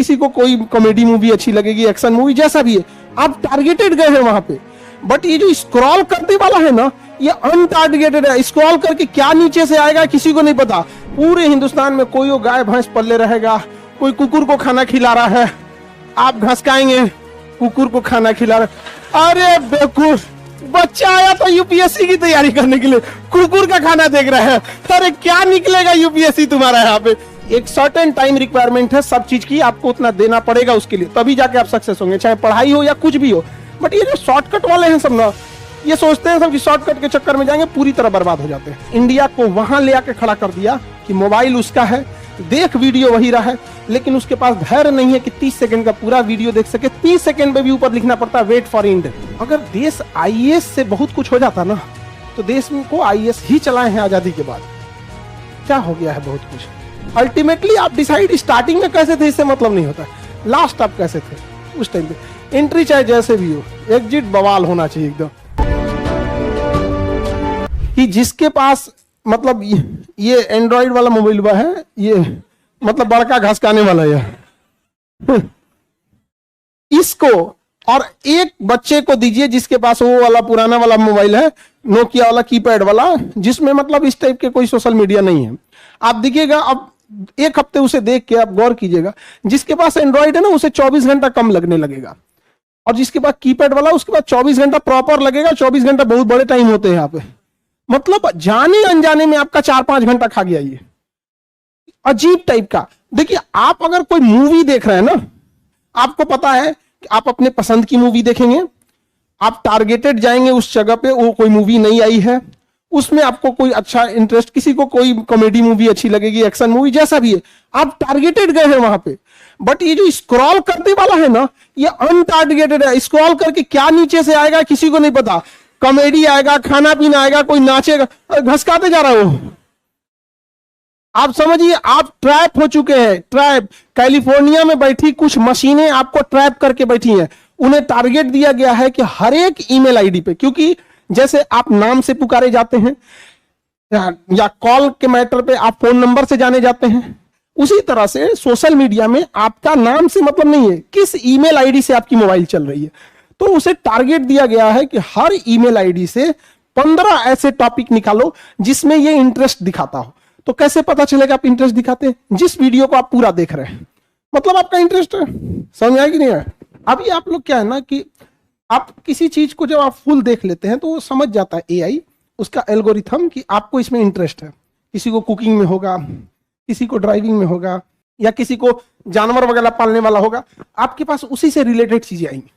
किसी को कोई कॉमेडी मूवी अच्छी लगेगी, एक्शन मूवी, जैसा भी है, आप टारगेटेड गए हैं वहां पे। बट ये जो स्क्रॉल करने वाला है ना, ये अनटारगेटेड है। स्क्रॉल करके क्या नीचे से आएगा किसी को नहीं पता। पूरे हिंदुस्तान में कोई वो गाय भैंस पल्ले रहेगा, कोई कुकुर को खाना खिला रहा है, आप घास खाएंगे, कुकुर को खाना खिला रहा। अरे बेवकूफ, बच्चा आया तो यूपीएससी की तैयारी करने के लिए कुकुर का खाना देख रहा है। अरे क्या निकलेगा यूपीएससी तुम्हारा। यहाँ पे एक सर्टेन टाइम रिक्वायरमेंट है सब चीज की, आपको उतना देना पड़ेगा उसके लिए, तभी जाके आप सक्सेस होंगे, चाहे पढ़ाई हो या कुछ भी हो। बट ये जो शॉर्टकट वाले हैं सब ना, ये सोचते हैं सब कि शॉर्टकट के चक्कर में जाएंगे, पूरी तरह बर्बाद हो जाते हैं। इंडिया को वहां ले आके खड़ा कर दिया कि मोबाइल उसका है, देख वीडियो वही रहा है, लेकिन उसके पास धैर्य नहीं है कि 30 सेकंड का पूरा वीडियो देख सके। 30 सेकंड में भी ऊपर लिखना पड़ता है वेट फॉर एंड। अगर देश आईएएस से बहुत कुछ हो जाता ना, तो देश को आईएएस ही चलाए हैं आजादी के बाद। क्या हो गया है बहुत कुछ। अल्टीमेटली आप डिसाइड स्टार्टिंग में कैसे थे इससे मतलब नहीं होता, लास्ट आप कैसे थे उस टाइम पे। एंट्री चाहे जैसे भी हो, एग्जिट बवाल होना चाहिए एकदम। कि जिसके पास मतलब ये एंड्रॉइड वाला मोबाइल हुआ है, ये मतलब बड़का घास खाने वाला है इसको, और एक बच्चे को दीजिए जिसके पास वो वाला पुराना वाला मोबाइल है, नोकिया वाला कीपैड वाला, जिसमें मतलब इस टाइप के कोई सोशल मीडिया नहीं है। आप देखिएगा, अब एक हफ्ते उसे देख के आप गौर कीजिएगा, जिसके पास एंड्रॉइड है ना उसे 24 घंटा कम लगने लगेगा, और जिसके पास कीपैड वाला उसके पास 24 घंटा प्रॉपर लगेगा। 24 घंटा बहुत बड़े टाइम होते हैं यहाँ पे, मतलब जाने अनजाने में आपका 4-5 घंटा खा गया। ये अजीब टाइप का। देखिए, आप अगर कोई मूवी देख रहे हैं ना, आपको पता है कि आप अपने पसंद की मूवी देखेंगे, आप टारगेटेड जाएंगे उस जगह पे, वो कोई मूवी नहीं आई है, उसमें आपको कोई अच्छा इंटरेस्ट, किसी को कोई कॉमेडी मूवी अच्छी लगेगी, एक्शन मूवी, जैसा भी है, आप टारगेटेड गए हैं वहां पे। बट ये जो स्क्रॉल करने वाला है ना, ये अनटारगेटेड है। स्क्रॉल करके क्या नीचे से आएगा किसी को नहीं पता। कॉमेडी आएगा, खाना पीना आएगा, कोई नाचेगा, घसकाते जा रहा है वो। आप समझिए, आप ट्रैप हो चुके हैं। ट्रैप, कैलिफोर्निया में बैठी कुछ मशीनें आपको ट्रैप करके बैठी हैं। उन्हें टारगेट दिया गया है कि हर एक ईमेल आईडी पे, क्योंकि जैसे आप नाम से पुकारे जाते हैं या कॉल के मैटर पे आप फोन नंबर से जाने जाते हैं, उसी तरह से सोशल मीडिया में आपका नाम से मतलब नहीं है, किस ईमेल आईडी से आपकी मोबाइल चल रही है। तो उसे टारगेट दिया गया है कि हर ईमेल आईडी से 15 ऐसे टॉपिक निकालो जिसमें ये इंटरेस्ट दिखाता हो। तो कैसे पता चलेगा आप इंटरेस्ट दिखाते हैं? जिस वीडियो को आप पूरा देख रहे हैं, मतलब आपका इंटरेस्ट है। समझ आया कि नहीं है? अभी आप लोग क्या है ना कि आप किसी चीज को जब आप फुल देख लेते हैं तो वो समझ जाता है एआई, उसका एल्गोरिथम, कि आपको इसमें इंटरेस्ट है। किसी को कुकिंग में होगा, किसी को ड्राइविंग में होगा, या किसी को जानवर वगैरह पालने वाला होगा, आपके पास उसी से रिलेटेड चीजें आएंगी।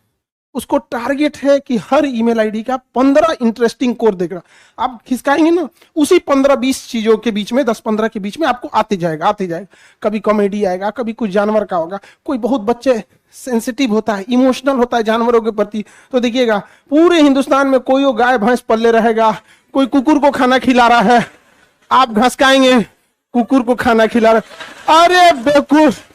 उसको टारगेट है कि हर ईमेल आईडी का 15 इंटरेस्टिंग कोर देख रहा। आप खिसकाएंगे ना, उसी 15-20 चीजों के बीच में, 10-15 के बीच में आपको आते जाएगा। कभी कॉमेडी आएगा, कभी कुछ जानवर का होगा, कोई बहुत बच्चे सेंसिटिव होता है, इमोशनल होता है जानवरों के प्रति, तो देखिएगा पूरे हिंदुस्तान में कोई वो गाय भैंस पल्ले रहेगा, कोई कुकुर को खाना खिला रहा है, आप घास खाएंगे, कुकुर को खाना खिला रहा। अरे बेवकूफ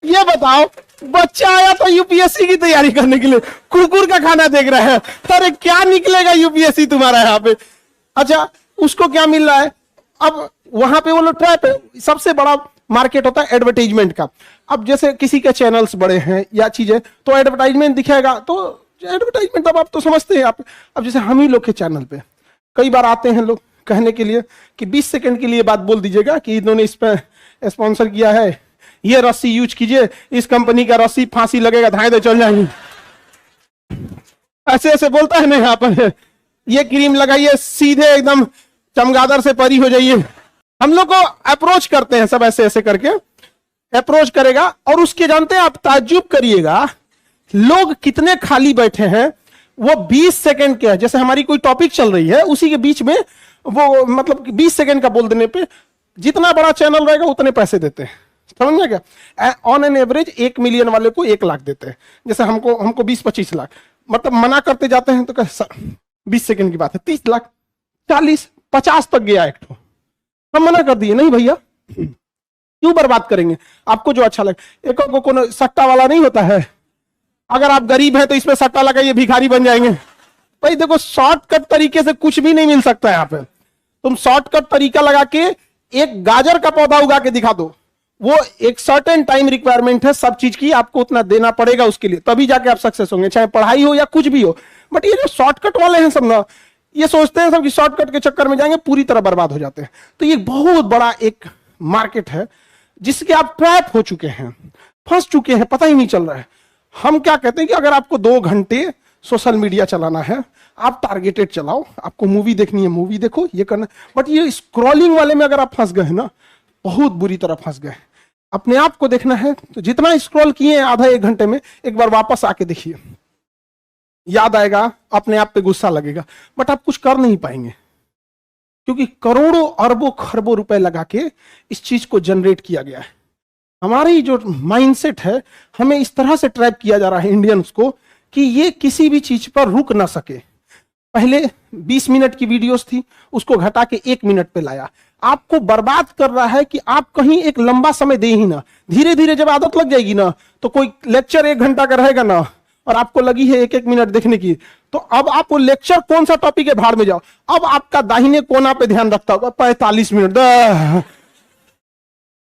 ये बताओ, बच्चा आया तो यूपीएससी की तैयारी करने के लिए कुकुर का खाना देख रहा है। अरे क्या निकलेगा यूपीएससी तुम्हारा यहाँ पे। अच्छा, उसको क्या मिल रहा है? अब वहां पे वो लोग ट्रैप है। सबसे बड़ा मार्केट होता है एडवर्टाइजमेंट का। अब जैसे किसी के चैनल्स बड़े हैं या चीजें, तो एडवर्टाइजमेंट दिखेगा, तो एडवर्टाइजमेंट अब आप तो समझते हैं आप। अब जैसे हम ही लोग के चैनल पे कई बार आते हैं लोग कहने के लिए कि 20 सेकंड के लिए बात बोल दीजिएगा कि इन्होंने इस पर स्पॉन्सर किया है, ये रस्सी यूज कीजिए, इस कंपनी का रस्सी फांसी लगेगा, धाए दे चल जाएंगे, ऐसे ऐसे बोलता है ना यहाँ पर। ये क्रीम लगाइए, सीधे एकदम चमगादड़ से परी हो जाइए। हम लोग को अप्रोच करते हैं सब, ऐसे ऐसे करके अप्रोच करेगा। और उसके जानते हैं आप, ताज्जुब करिएगा लोग कितने खाली बैठे हैं। वो 20 सेकंड के है, जैसे हमारी कोई टॉपिक चल रही है, उसी के बीच में वो मतलब 20 सेकंड का बोल देने पे जितना बड़ा चैनल रहेगा उतने पैसे देते हैं। समझ में क्या? ऑन एन एवरेज 1 मिलियन वाले को 1 लाख देते हैं। जैसे हमको 20-25 लाख, मतलब मना करते जाते हैं तो 20 सेकंड की बात है, 30 लाख, 40, 50 तक गया एक तो। हम मना कर दिए, नहीं भैया, क्यों बर्बाद करेंगे, आपको जो अच्छा लगे। एक को कोनो सट्टा वाला नहीं होता है, अगर आप गरीब हैं तो इसमें सट्टा लगाइए, भिखारी बन जाएंगे। भाई देखो, शॉर्टकट तरीके से कुछ भी नहीं मिल सकता है यहाँ पे। तुम शॉर्टकट तरीका लगा के एक गाजर का पौधा उगा के दिखा दो, वो एक सर्टेन टाइम रिक्वायरमेंट है सब चीज की, आपको उतना देना पड़ेगा उसके लिए, तभी जाके आप सक्सेस होंगे, चाहे पढ़ाई हो या कुछ भी हो। बट ये जो शॉर्टकट वाले हैं सब ना, ये सोचते हैं सब कि शॉर्टकट के चक्कर में जाएंगे पूरी तरह बर्बाद हो जाते हैं। तो ये बहुत बड़ा एक मार्केट है जिसके आप ट्रैप हो चुके हैं, फंस चुके हैं, पता ही नहीं चल रहा है। हम क्या कहते हैं कि अगर आपको 2 घंटे सोशल मीडिया चलाना है, आप टारगेटेड चलाओ, आपको मूवी देखनी है मूवी देखो, ये करना। बट ये स्क्रॉलिंग वाले में अगर आप फंस गए ना, बहुत बुरी तरह फंस गए। अपने आप को देखना है तो जितना स्क्रॉल किए आधा 1 घंटे में, एक बार वापस आके देखिए, याद आएगा, अपने आप पे गुस्सा लगेगा, बट आप कुछ कर नहीं पाएंगे, क्योंकि करोड़ों अरबों खरबों रुपए लगा के इस चीज को जनरेट किया गया है। हमारी जो माइंडसेट है, हमें इस तरह से ट्रैप किया जा रहा है इंडियंस को कि ये किसी भी चीज पर रुक ना सके। पहले 20 मिनट की वीडियोस थी, उसको घटा के 1 मिनट पे लाया, आपको बर्बाद कर रहा है कि आप कहीं एक लंबा समय दे ही ना। धीरे धीरे जब आदत लग जाएगी ना, तो कोई लेक्चर 1 घंटा का रहेगा ना, और आपको लगी है 1-1 मिनट देखने की, तो अब आप वो लेक्चर कौन सा टॉपिक है भाड़ में जाओ, अब आपका दाहिने कोना पे ध्यान रखता होगा 45 मिनट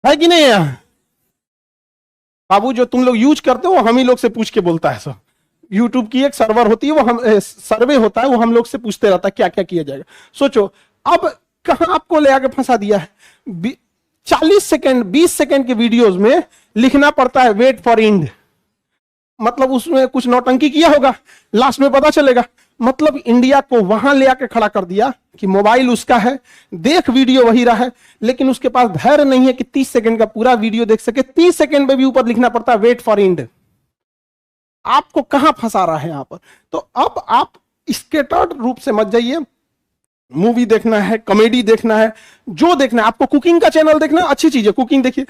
है कि नहीं है? बाबू जो तुम लोग यूज करते हो, हम ही लोग से पूछ के बोलता है सब। यूट्यूब की एक सर्वर होती है, वो हम सर्वे होता है, वो हम लोग से पूछते रहता है क्या क्या किया जाएगा। सोचो अब कहां आपको ले आके फंसा दिया है। 40 सेकेंड 20 सेकेंड के वीडियोस में लिखना पड़ता है वेट फॉर एंड, मतलब उसमें कुछ नौटंकी किया होगा, लास्ट में पता चलेगा। मतलब इंडिया को वहां ले आके खड़ा कर दिया कि मोबाइल उसका है, देख वीडियो वही रहा है, लेकिन उसके पास धैर्य नहीं है कि 30 सेकंड का पूरा वीडियो देख सके। 30 सेकंड में भी ऊपर लिखना पड़ता है वेट फॉर एंड। आपको कहां फंसा रहा है यहां पर? तो अब आप स्केटर्ड रूप से मत जाइए। मूवी देखना है, कॉमेडी देखना है, जो देखना है आपको, कुकिंग का चैनल देखना, अच्छी चीज है, कुकिंग देखिए।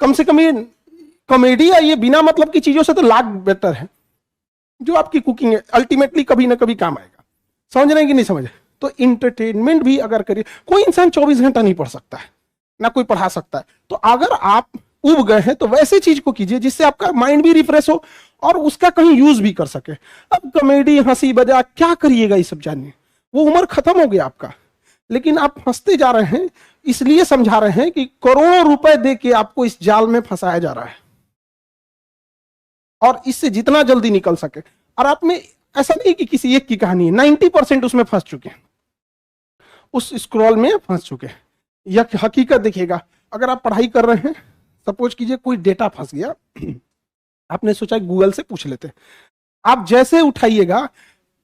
कम से कम ये कॉमेडी या ये बिना मतलब की चीजों से तो लाख बेटर है। जो आपकी कुकिंग है अल्टीमेटली कभी ना कभी काम आएगा। समझ रहे हैं कि नहीं समझ? तो इंटरटेनमेंट भी अगर करिए, कोई इंसान 24 घंटा नहीं पढ़ सकता है, ना कोई पढ़ा सकता है। तो अगर आप उब गए हैं तो वैसे चीज को कीजिए जिससे आपका माइंड भी रिफ्रेश हो और उसका कहीं यूज भी कर सके। अब कॉमेडी हंसी मजाक क्या करिएगा ये सब जानिए, वो उम्र खत्म हो गया आपका। लेकिन आप हंसते जा रहे हैं, इसलिए समझा रहे हैं कि करोड़ों रुपए दे के आपको इस जाल में फंसाया जा रहा है, और इससे जितना जल्दी निकल सके। और आप में ऐसा नहीं कि किसी एक की कहानी है, 90% उसमें फंस चुके हैं, उस स्क्रॉल में फंस चुके हैं। यह हकीकत देखिएगा, अगर आप पढ़ाई कर रहे हैं, सपोज कीजिए कोई डेटा फंस गया, आपने सोचा गूगल से पूछ लेते हैं, आप जैसे उठाइएगा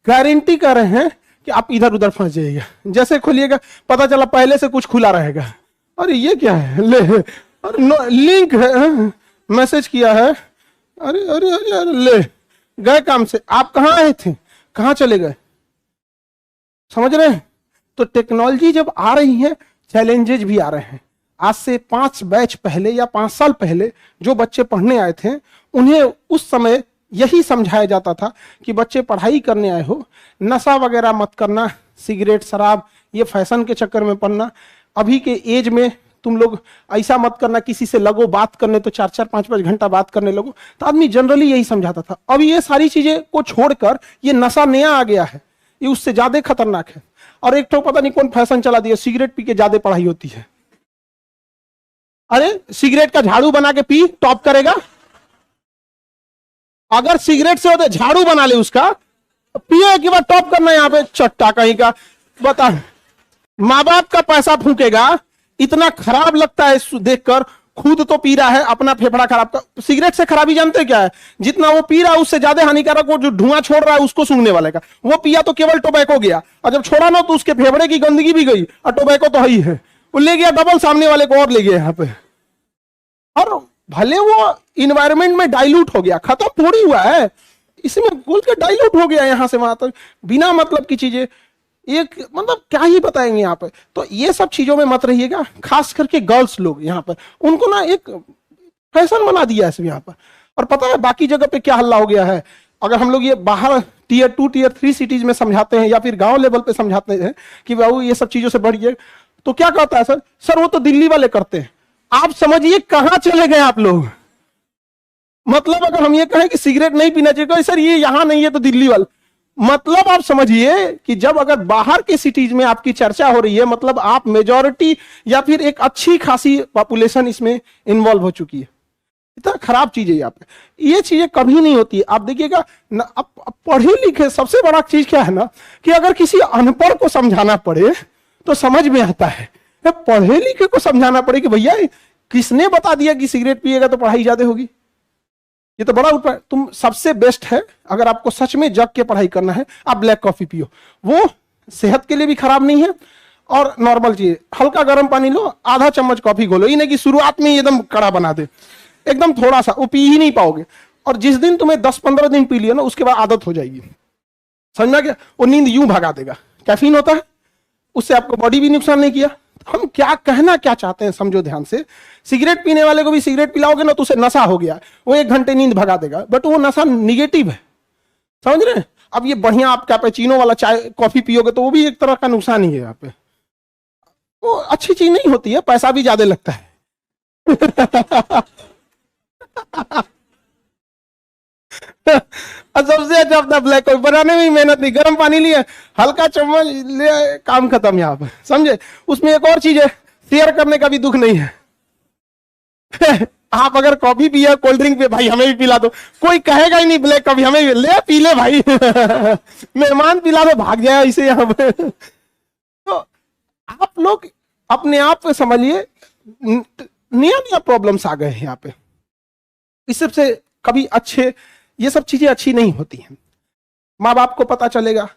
गारंटी कर रहे हैं कि आप इधर उधर फंस जाइएगा। जैसे खोलिएगा पता चला पहले से कुछ खुला रहेगा, अरे ये क्या है, ले अरे लिंक है, मैसेज किया है, अरे अरे अरे अरे ले गए काम से। आप कहाँ आए थे, कहाँ चले गए? समझ रहे हैं? तो टेक्नोलॉजी जब आ रही है, चैलेंजेस भी आ रहे हैं। आज से 5 बैच पहले या 5 साल पहले जो बच्चे पढ़ने आए थे, उन्हें उस समय यही समझाया जाता था कि बच्चे पढ़ाई करने आए हो, नशा वगैरह मत करना, सिगरेट शराब ये फैशन के चक्कर में पढ़ना, अभी के एज में तुम लोग ऐसा मत करना, किसी से लगो बात करने तो 4-4 5-5 घंटा बात करने लगो। तो आदमी जनरली यही समझाता था। अब ये सारी चीजें को छोड़कर ये नशा नया आ गया है, ये उससे ज्यादा खतरनाक है। और एक तो पता नहीं कौन फैशन चला दिया, सिगरेट पी के ज्यादा पढ़ाई होती है। अरे सिगरेट का झाड़ू बना के पी, टॉप करेगा। अगर सिगरेट से होते झाड़ू बना ले उसका, पिए के बाद टॉप करना, यहाँ पे चट्टा कहीं का बता। माँ बाप का पैसा फूकेगा, इतना खराब लगता है देखकर। खुद तो पी रहा है, अपना फेफड़ा खराब कर। सिगरेट से खराबी जानते क्या है? जितना वो पी रहा है उससे ज्यादा हानिकारक वो जो धुआं छोड़ रहा है उसको सूंघने वाले का। वो पिया तो केवल टोबैको गया, और जब छोड़ा ना तो उसके फेफड़े की गंदगी भी गई, और टोबैको तो ही है, वो ले गया डबल, सामने वाले को और ले गया यहाँ पे। और भले वो इन्वायरमेंट में डाइल्यूट हो गया, खत्म थोड़ी हुआ है, इसमें घुल के डाइल्यूट हो गया यहां से वहां तक, बिना मतलब की चीजें। एक मतलब क्या ही बताएंगे यहाँ पे। तो ये सब चीजों में मत रहिएगा, खास करके गर्ल्स लोग यहाँ पर, उनको ना एक फैशन बना दिया है यहाँ पर। और पता है बाकी जगह पे क्या हल्ला हो गया है? अगर हम लोग ये बाहर टियर 2 टियर 3 सिटीज में समझाते हैं, या फिर गांव लेवल पे समझाते हैं कि बाबू ये सब चीजों से बढ़िए, तो क्या कहता है सर, सर वो तो दिल्ली वाले करते हैं। आप समझिए कहां चले गए आप लोग। मतलब अगर हम ये कहें कि सिगरेट नहीं पीना चाहिए, सर ये यहां नहीं है तो दिल्ली वाले। मतलब आप समझिए कि जब अगर बाहर के सिटीज में आपकी चर्चा हो रही है, मतलब आप मेजॉरिटी या फिर एक अच्छी खासी पॉपुलेशन इसमें इन्वॉल्व हो चुकी है। इतना खराब चीज है यहाँ पे, ये चीजें कभी नहीं होती। आप देखिएगा अब पढ़े लिखे, सबसे बड़ा चीज क्या है ना, कि अगर किसी अनपढ़ को समझाना पड़े तो समझ में आता है, पढ़े लिखे को समझाना पड़े कि भैया किसने बता दिया कि सिगरेट पिएगा तो पढ़ाई ज्यादा होगी, ये तो बड़ा ऊपर। तुम सबसे बेस्ट है, अगर आपको सच में जग के पढ़ाई करना है, आप ब्लैक कॉफी पियो, वो सेहत के लिए भी खराब नहीं है। और नॉर्मल चीज, हल्का गर्म पानी लो, आधा चम्मच कॉफी घोलो, ये नहीं कि शुरुआत में एकदम कड़ा बना दे, एकदम थोड़ा सा, वो पी ही नहीं पाओगे। और जिस दिन तुम्हें 10-15 दिन पी लिया ना, उसके बाद आदत हो जाएगी, समझना क्या, वो नींद यूं भगा देगा। कैफीन होता है, उससे आपको बॉडी भी नुकसान नहीं किया। हम क्या कहना क्या चाहते हैं समझो ध्यान से। सिगरेट पीने वाले को भी सिगरेट पिलाओगे ना तो उसे नशा हो गया, वो 1 घंटे नींद भगा देगा, बट वो नशा निगेटिव है, समझ रहे हैं। अब ये बढ़िया आप कैपेचिनो वाला चाय कॉफी पियोगे तो वो भी एक तरह का नुकसान ही है यहाँ पे, वो अच्छी चीज नहीं होती है, पैसा भी ज्यादा लगता है। सबसे अच्छा अपना ब्लैक कॉफी बनाने में ही मेहनत नहीं, गर्म पानी लिए, हल्का चम्मच ले, काम खत्म यहाँ पर, समझे। उसमें एक और चीज है, शेयर करने का भी दुख नहीं है। आप अगर कॉफी पिए कोल्ड ड्रिंक पे, भाई हमें भी पिला दो, कोई कहेगा ही नहीं ब्लैक कॉफी हमें भी ले, पी ले भाई। मेहमान पिला दो, भाग जाए इसे यहाँ पे। तो आप लोग अपने आप पे समझिए, नया नया प्रॉब्लम्स आ गए हैं यहाँ पे, इस सबसे कभी अच्छे, ये सब चीजें अच्छी नहीं होती हैं। माँ बाप को पता चलेगा,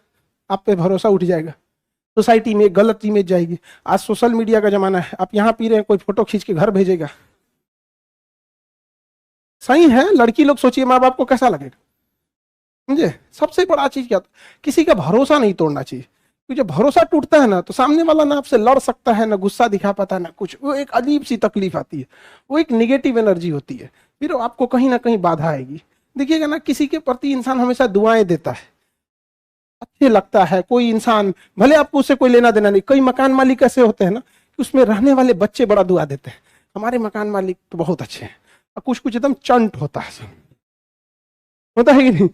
आप पे भरोसा उठ जाएगा, सोसाइटी में गलत इमेज जाएगी। आज सोशल मीडिया का जमाना है, आप यहाँ पी रहे हैं, कोई फोटो खींच के घर भेजेगा, सही है। लड़की लोग सोचिए माँ बाप को कैसा लगेगा, समझे। सबसे बड़ा चीज क्या, किसी का भरोसा नहीं तोड़ना चाहिए, क्योंकि जब भरोसा टूटता है ना तो सामने वाला ना आपसे लड़ सकता है, ना गुस्सा दिखा पाता है, ना कुछ, वो एक अजीब सी तकलीफ आती है, वो एक निगेटिव एनर्जी होती है, फिर आपको कहीं ना कहीं बाधा आएगी। देखिएगा ना, किसी के प्रति इंसान हमेशा दुआएं देता है, अच्छे लगता है। कोई इंसान भले आपको उससे कोई लेना देना नहीं, कई मकान मालिक ऐसे होते हैं ना कि उसमें रहने वाले बच्चे बड़ा दुआ देते हैं, हमारे मकान मालिक तो बहुत अच्छे हैं, और कुछ कुछ एकदम चंट होता है, सब होता है कि नहीं,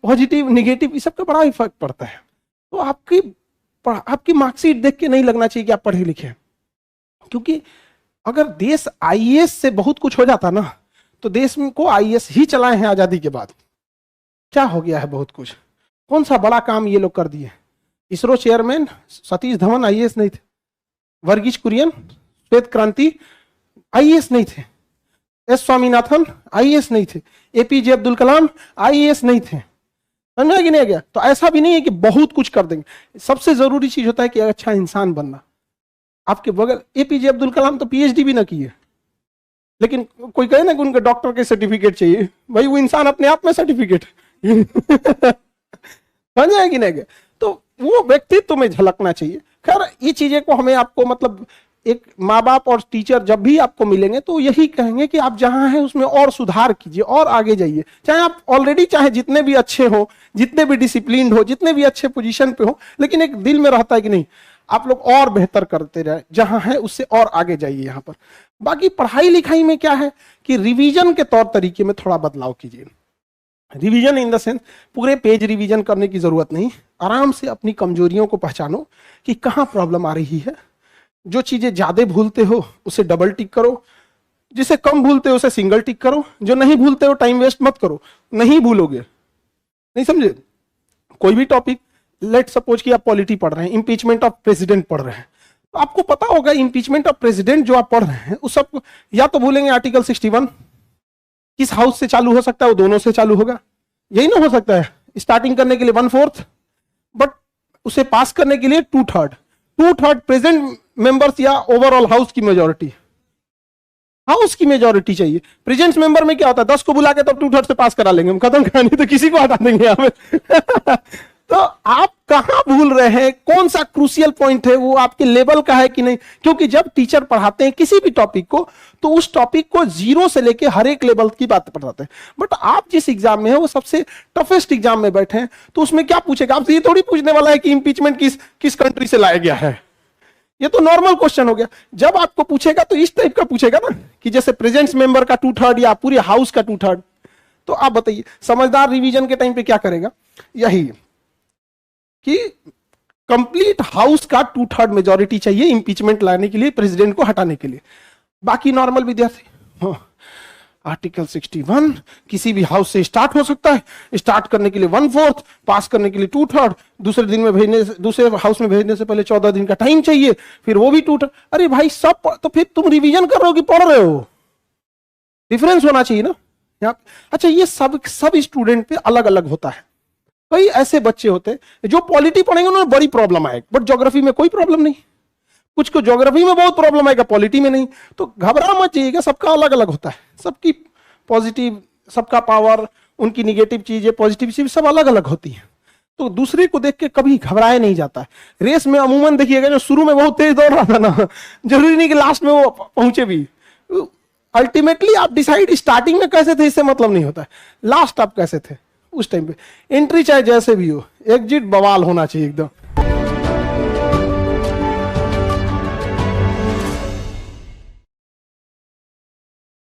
पॉजिटिव निगेटिव इस सब का बड़ा इफेक्ट पड़ता है। तो आपकी मार्कशीट देख के नहीं लगना चाहिए कि आप पढ़े लिखे हैं, क्योंकि अगर देश आईएएस से बहुत कुछ हो जाता ना, तो देश में को आईएएस ही चलाए हैं आजादी के बाद, क्या हो गया है बहुत कुछ, कौन सा बड़ा काम ये लोग कर दिए। इसरो चेयरमैन सतीश धवन आईएएस नहीं थे, वर्गीज कुरियन श्वेत क्रांति आईएएस नहीं थे, एस स्वामीनाथन आईएएस नहीं थे, एपीजे अब्दुल कलाम आईएएस नहीं थे, समझा कि नहीं गया। तो ऐसा भी नहीं है कि बहुत कुछ कर देंगे, सबसे जरूरी चीज होता है कि अच्छा इंसान बनना। आपके बगल एपीजे अब्दुल कलाम तो पीएचडी भी ना किए, लेकिन कोई कहे ना कि उनके डॉक्टर के सर्टिफिकेट चाहिए, भाई वो इंसान अपने आप में सर्टिफिकेट समझा कि नहीं गया। तो वो व्यक्तित्व में झलकना चाहिए। खैर ये चीजें को हमें आपको मतलब एक माँ बाप और टीचर जब भी आपको मिलेंगे तो यही कहेंगे कि आप जहां हैं उसमें और सुधार कीजिए और आगे जाइए। चाहे आप ऑलरेडी चाहे जितने भी अच्छे हो, जितने भी डिसिप्लिन्ड हो, जितने भी अच्छे पोजीशन पे हो, लेकिन एक दिल में रहता है कि नहीं आप लोग और बेहतर करते रहे, जहां है उससे और आगे जाइए यहाँ पर। बाकी पढ़ाई लिखाई में क्या है कि रिवीजन के तौर तरीके में थोड़ा बदलाव कीजिए। रिवीजन इन द सेंस पूरे पेज रिवीजन करने की जरूरत नहीं, आराम से अपनी कमजोरियों को पहचानो कि कहाँ प्रॉब्लम आ रही है। जो चीजें ज्यादा भूलते हो उसे डबल टिक करो, जिसे कम भूलते हो उसे सिंगल टिक करो, जो नहीं भूलते हो टाइम वेस्ट मत करो, नहीं भूलोगे। नहीं समझे? कोई भी टॉपिक, लेट सपोज कि आप पॉलिटी पढ़ रहे हैं, इंपीचमेंट ऑफ प्रेसिडेंट पढ़ रहे हैं, तो आपको पता होगा इंपीचमेंट ऑफ प्रेसिडेंट जो आप पढ़ रहे हैं उस सब या तो भूलेंगे आर्टिकल 61 किस हाउस से चालू हो सकता है, वो दोनों से चालू होगा, यही ना हो सकता है। स्टार्टिंग करने के लिए 1/4, बट उसे पास करने के लिए 2/3 प्रेजेंट मेंबर्स या ओवरऑल हाउस की मेजोरिटी, हाउस की मेजोरिटी चाहिए। प्रेजेंट मेंबर में क्या होता है, 10 को बुला के तब 2/3 से पास करा लेंगे हम, खत्म कहानी, तो किसी को हटा देंगे यहाँ पे। तो आप कहां भूल रहे हैं, कौन सा क्रूशियल पॉइंट है, वो आपके लेवल का है कि नहीं। क्योंकि जब टीचर पढ़ाते हैं किसी भी टॉपिक को तो उस टॉपिक को 0 से लेके हर एक लेवल की बात पढ़ाते हैं। बट आप जिस एग्जाम में है वो सबसे टफेस्ट एग्जाम में बैठे हैं, तो उसमें क्या पूछेगा आपसे, ये थोड़ी पूछने वाला है कि इंपीचमेंट किस कंट्री से लाया गया है। ये तो नॉर्मल क्वेश्चन हो गया। जब आपको पूछेगा तो इस टाइप का पूछेगा ना, कि जैसे प्रेजेंट मेंबर का 2/3 या पूरे हाउस का 2/3। तो आप बताइए समझदार रिवीजन के टाइम पे क्या करेगा, यही कि कंप्लीट हाउस का 2/3 मेजोरिटी चाहिए इंपीचमेंट लाने के लिए, प्रेसिडेंट को हटाने के लिए। बाकी नॉर्मल विद्यार्थी, आर्टिकल 61 किसी भी हाउस से स्टार्ट हो सकता है, स्टार्ट करने के लिए 1/4, पास करने के लिए 2/3, दूसरे दिन में भेजने, दूसरे हाउस में भेजने से पहले 14 दिन का टाइम चाहिए, फिर वो भी 2/3। अरे भाई सब, तो फिर तुम रिवीजन कर रहे हो कि पढ़ रहे हो? डिफरेंस होना चाहिए ना यहाँ। अच्छा, ये सब स्टूडेंट पे अलग अलग होता है। कई ऐसे बच्चे होते हैं जो पॉलिटी पढ़ेंगे उन्हें बड़ी प्रॉब्लम आएगी, बट ज्योग्राफी में कोई प्रॉब्लम नहीं। कुछ को ज्योग्राफी में बहुत प्रॉब्लम आएगा, पॉलिटी में नहीं। तो घबरा मत जाइएगा, सबका अलग अलग होता है, सबकी पॉजिटिव, सबका पावर, उनकी निगेटिव चीजें, पॉजिटिव चीजें सब अलग अलग होती है। तो दूसरे को देख के कभी घबराया नहीं जाता है। रेस में अमूमन देखिएगा, जो शुरू में बहुत तेज दौड़ रहा था ना, जरूरी नहीं कि लास्ट में वो पहुंचे भी। अल्टीमेटली आप डिसाइड स्टार्टिंग में कैसे थे इससे मतलब नहीं होता है, लास्ट आप कैसे थे उस टाइम पे। एंट्री चाहे जैसे भी हो, एग्जिट बवाल होना चाहिए एकदम।